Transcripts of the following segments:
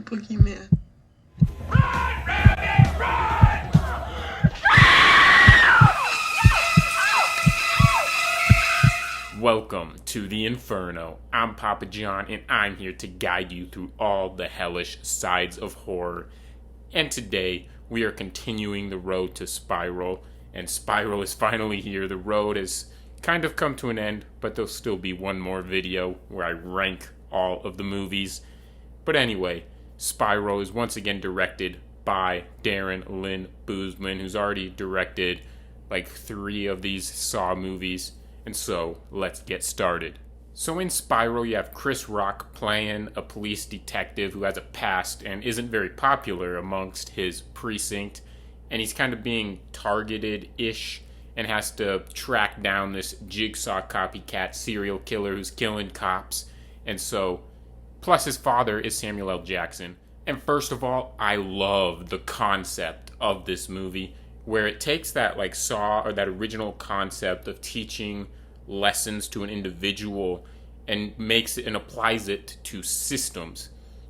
boogeyman. Run, Randy, run! Welcome to the Inferno. I'm Papa John, and I'm here to guide you through all the hellish sides of horror. And today, we are continuing the road to Spiral, and Spiral is finally here. The road has kind of come to an end, but there'll still be one more video where I rank all of the movies. But anyway, Spiral is once again directed by Darren Lynn Bousman, who's already directed like 3 of these Saw movies. And so, let's get started. So in Spiral, you have Chris Rock playing a police detective who has a past and isn't very popular amongst his precinct. And he's kind of being targeted-ish and has to track down this Jigsaw copycat serial killer who's killing cops. And so, plus his father is Samuel L. Jackson. And first of all, I love the concept of this movie, where it takes that like Saw or that original concept of teaching lessons to an individual and makes it and applies it to systems,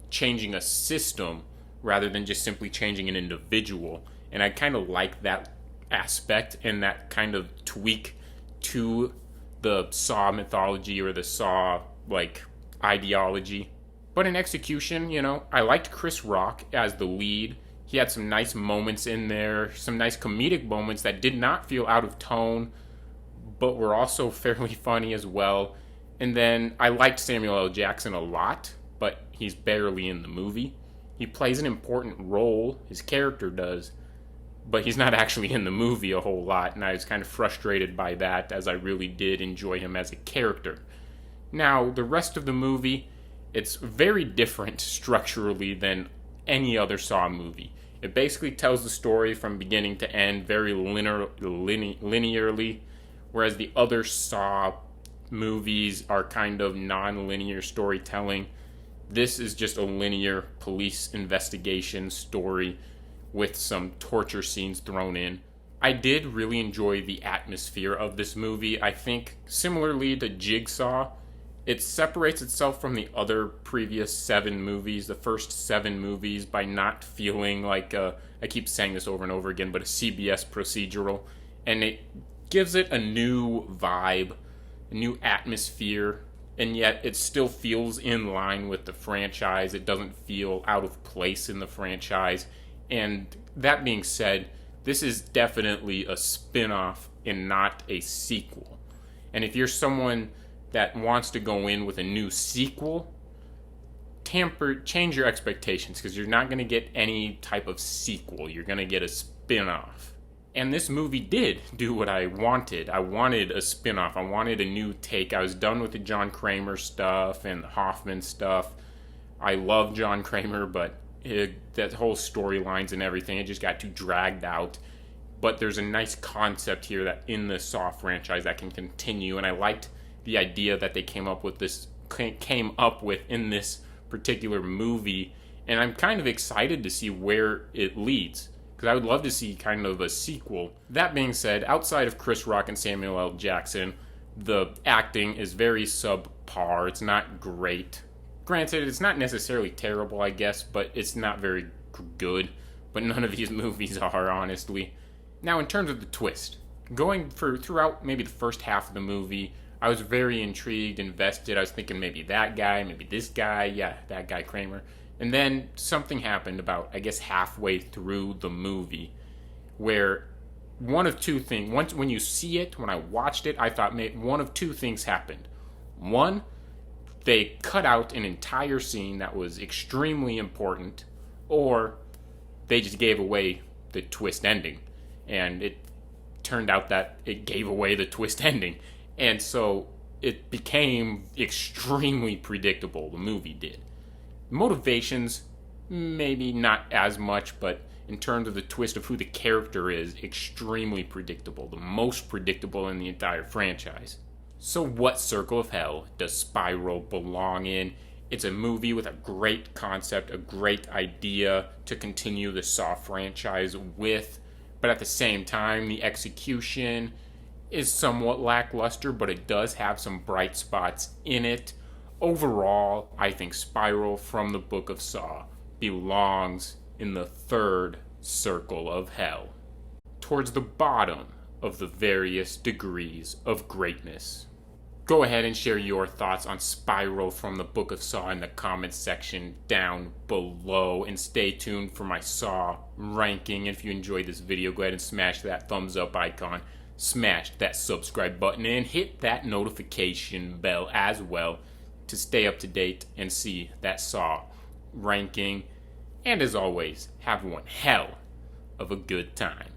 changing a system rather than just simply changing an individual. And I kind of like that aspect and that kind of tweak to the Saw mythology or the Saw like ideology. But in execution, I liked Chris Rock as the lead. He had some nice moments in there, some nice comedic moments that did not feel out of tone, but were also fairly funny as well. And then I liked Samuel L. Jackson a lot, but he's barely in the movie. He plays an important role, his character does, but he's not actually in the movie a whole lot, and I was kind of frustrated by that, as I really did enjoy him as a character. Now, the rest of the movie, it's very different structurally than any other Saw movie. It basically tells the story from beginning to end very linearly, whereas the other Saw movies are kind of non-linear storytelling. This is just a linear police investigation story with some torture scenes thrown in. I did really enjoy the atmosphere of this movie. I think, similarly to Jigsaw, it separates itself from the other previous 7 movies, the first 7 movies, by not feeling like I keep saying this over and over again, but a CBS procedural. And it gives it a new vibe, a new atmosphere, and yet it still feels in line with the franchise. It doesn't feel out of place in the franchise. And that being said, this is definitely a spin-off and not a sequel. And if you're someone that wants to go in with a new sequel, change your expectations, because you're not going to get any type of sequel. You're going to get a spin-off. And this movie did do what I wanted. I wanted a spin-off. I wanted a new take. I was done with the John Kramer stuff and the Hoffman stuff. I love John Kramer, but that whole storylines and everything, it just got too dragged out. But there's a nice concept here that in the Saw franchise that can continue, and I liked the idea that they came up with in this particular movie, and I'm kind of excited to see where it leads, because I would love to see kind of a sequel. That being said, outside of Chris Rock and Samuel L. Jackson, the acting is very subpar. It's not great. Granted, it's not necessarily terrible, I guess, but it's not very good. But none of these movies are, honestly. Now, in terms of the twist, throughout maybe the first half of the movie, I was very intrigued, invested. I was thinking maybe that guy, maybe this guy. Yeah, that guy, Kramer. And then something happened about, I guess, halfway through the movie, where one of two things, when you see it, when I watched it, I thought one of two things happened. One, they cut out an entire scene that was extremely important, or they just gave away the twist ending. And it turned out that it gave away the twist ending. And so it became extremely predictable, the movie did. Motivations, maybe not as much, but in terms of the twist of who the character is, extremely predictable. The most predictable in the entire franchise. So what circle of hell does Spiral belong in? It's a movie with a great concept, a great idea to continue the Saw franchise with, but at the same time, the execution is somewhat lackluster, but it does have some bright spots in it. Overall, I think Spiral from the Book of Saw belongs in the third circle of hell, towards the bottom of the various degrees of greatness. Go ahead and share your thoughts on Spiral from the Book of Saw in the comments section down below. And stay tuned for my Saw ranking. If you enjoyed this video, go ahead and smash that thumbs up icon. Smash that subscribe button and hit that notification bell as well to stay up to date and see that Saw ranking. And as always, have one hell of a good time.